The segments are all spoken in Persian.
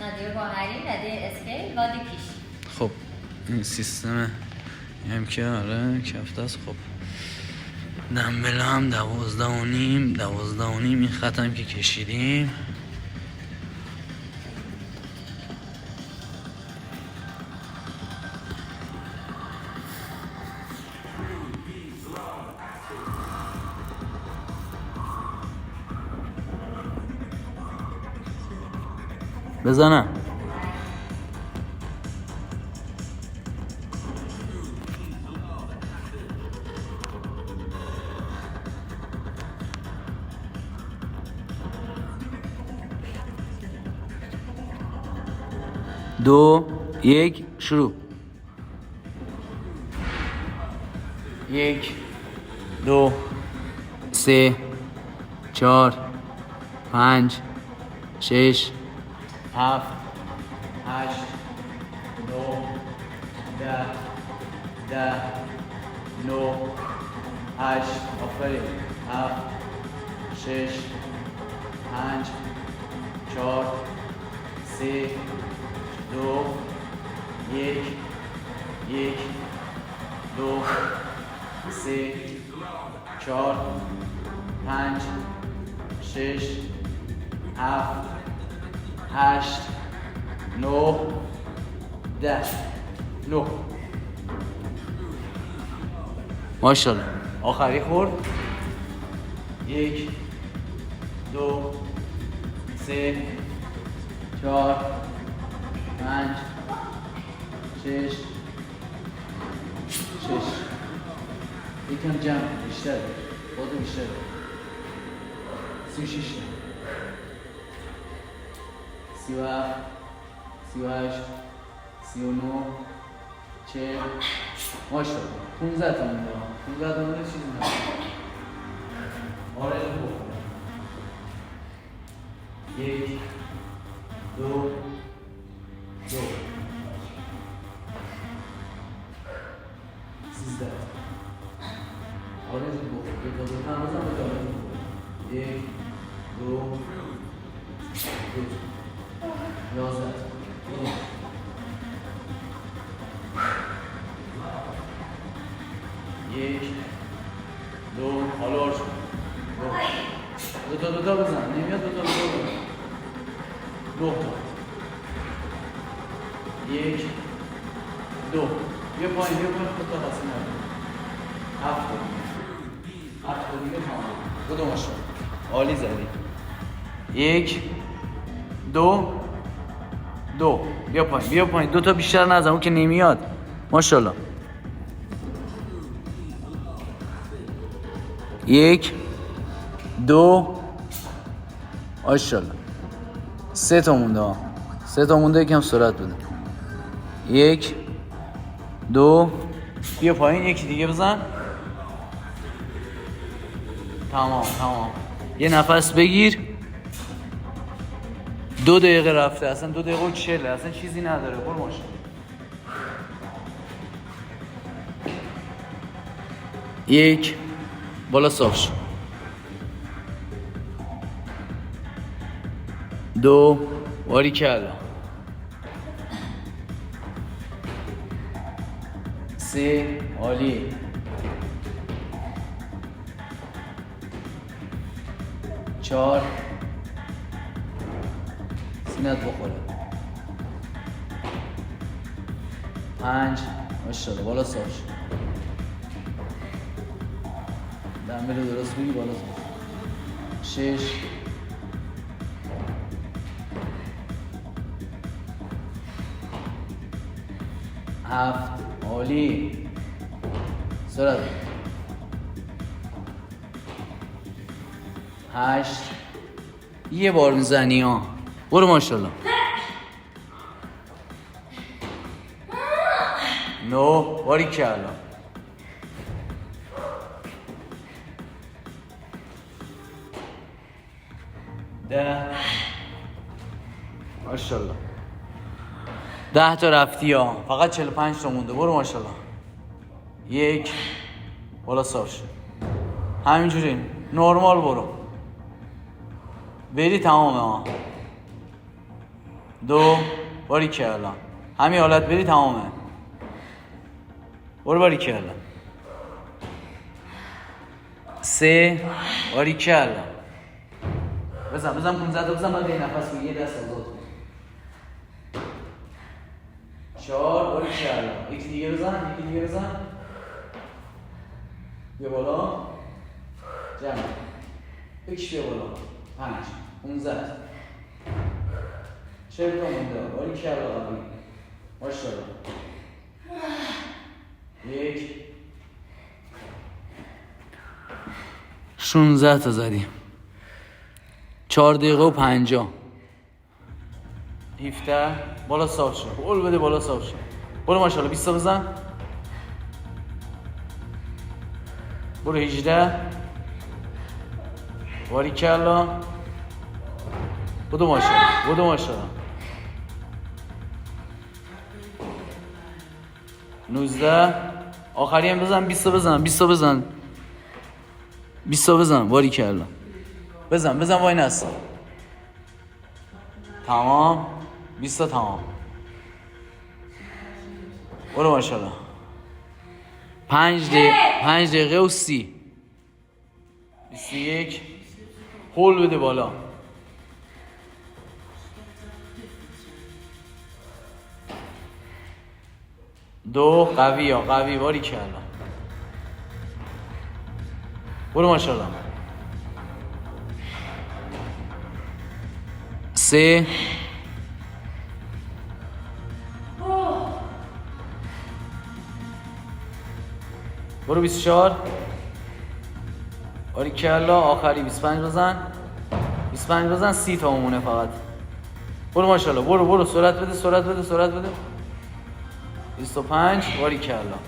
نادیه گوهری، نادیه اسکیل، وادی کیش. خب این سیستم هم که آره کفته است. خب دنبل هم 12.5 این خط هم که کشیدیم. بزنم دو یک شروع. 1 2 3 4 5 6 7 8 9 10 9 8 آفرین 7 6 5 4 3 2 1 2 3 4 5 6 7 8 9 10 9 ماشاءالله. آخری خورد. 1 2 3 4 5 6 یکم جمع بیشتر خود بیشتر 36 37 38 39 40 ماشاءالله 15 تا مونده 15 تا مونده چیزی نمیشه. آره بخورم 1 2 13 آرزو بخور 2 تا بزن به دارم 1 2 11 1 2 حالا آرش دو تا بزن نمیاد 2 تا بزن 2 تا 1 2 بیا پایین خود تا حاصل نداره 7 تا دیگه تمام بودو ماشا عالی زدی 1 2 بیا پایین 2 تا بیشتر نزن اون که نمیاد ماشاءالله 1 2 ماشاءالله 3 تا مونده یکم سرعت بده 1 2 بیا پایین یکی دیگه بزن تمام یه نفس بگیر 2 دقیقه رفته اصلا 2 دقیقه و 40 اصلا چیزی نداره برو ماشین 1 بالا صاف شد 2 واری کلا 3 عالی 4 سینت بخوره 5 ماشاءالله بالا صاف شد دنبل رو درست بگی بالا صاف 6 7 عالی سرعت 8 یه بار میزنی ها برو ماشاءالله 9 باری کلا 10 ماشاءالله 10 تا رفتی ها فقط 45 تا مونده برو ماشاءالله 1 بالا صاف شد همینجوری نرمال برو بری تمامه ها 2 باریکلا. همین حالت بری تمامه. برو باریکلا. 3 باریکلا. بزن 15 تا بزن. بعد یه نفس بگیر دست آزاد کن. 4 باریکلا. یکی دیگه بزن. بیا بالا. جمع. بکش بیا بالا. 5 15 40 تا مونده. باریکلا قوی. ماشاءالله. 1 16 تا زدیم. 4 دقیقه و 50. 17 بالا صاف شد. قول بده بالا صاف شد. برو ماشاءالله 20 تا بزن. برو 18 باریکلا. بدو ماشاءالله. 19 آخری هم بزن. 20 تا بزن. باریکلا. بزن وای نسا. تمام. 20 تا تمام. برو ماشاءالله. 5 دقیقه و 30. 21 هول بده بالا. 2 قوی باریکلا. برو ماشاءالله. 3 برو 24 باریکلا. آخری 25 بزن. 30 تا مونه فقط. برو ماشاءالله. برو سرعت بده. 25 باریکلا.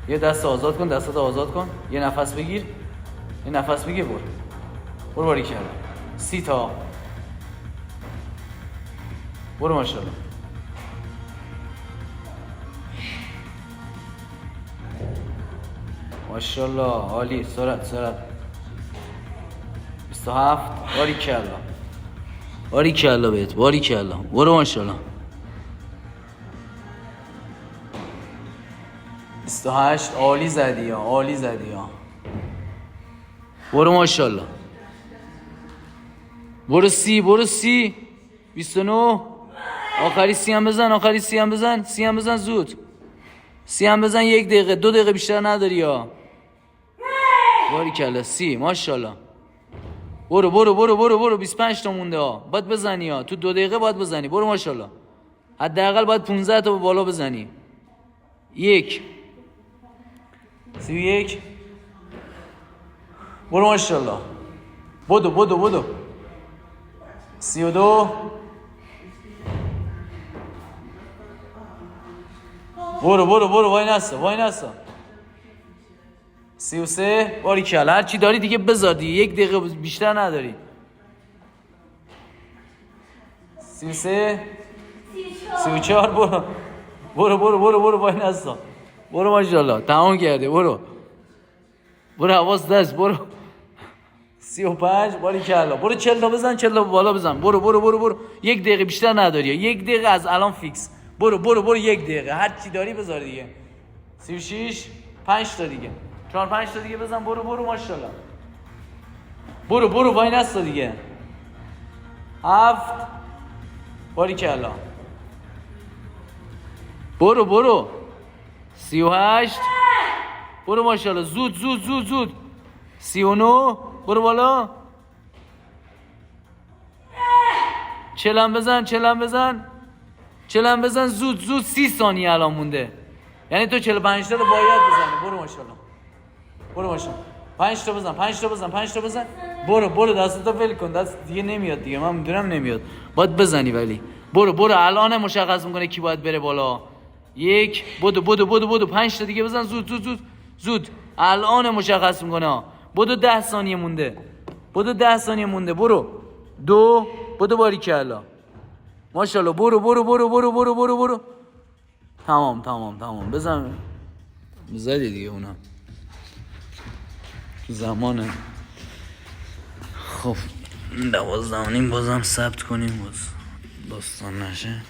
یه دست آزاد کن. یه نفس بگیر. برو باریکلا. 30 تا. برو ماشاءالله. ماشاءالله عالی. سرعت. 27 باریکلا بهت. برو ماشاءالله. 28 عالی زدی ها. برو ماشاءالله. برو 30 29 آخری 30 هم بزن. زود 30 هم بزن. 1 دقیقه 2 دقیقه بیشتر نداری ها. باریکلا. 30 ماشاءالله. برو 25 تا مونده ها. باید بزنی ها. تو 2 دقیقه باید بزنی. برو ماشاءالله. حداقل باید 15 تا بالا بزنی. 1 31 برو ماشاءالله. بدو 32 برو وای نسا. 33 باریکلا. هر چی داری دیگه بذار دیگه. 1 دقیقه بیشتر نداری. 33 34 برو وای نسا. برو ماشاءالله. تمام کرده. برو حواس دست. برو 35 باریکلا. برو 40 تا بزن. 40 تا بالا بزن. برو 1 دقیقه بیشتر نداری. 1 دقیقه از الان فیکس. برو 1 دقیقه هر چی داری بذار دیگه. 36 5 تا دیگه. 4 5 تا دیگه بزن. برو ماشاءالله. برو وای نسا دیگه. 7 باریکلا. برو 38 برو ماشاءالله. زود 39 برو بالا. 40 بزن. زود 30 ثانیه الان مونده. یعنی تو 45 تا رو باید بزنی. برو ماشاءالله. 5 تا بزن. برو دستتو ول کن. دست دیگه نمیاد دیگه. من میدونم نمیاد. باید بزنی ولی. برو الان مشخص میکنه کی باید بره بالا. 1 بدو 5 تا دیگه بزن. زود الان مشخص میکنه. بدو 10 ثانیه مونده. برو 2 بدو باریکلا. ماشاءالله. برو. تمام. بزن. زدی دیگه اونا. زمانه. خب 12:30 بازم ثبت کنیم باز. داستان نشه.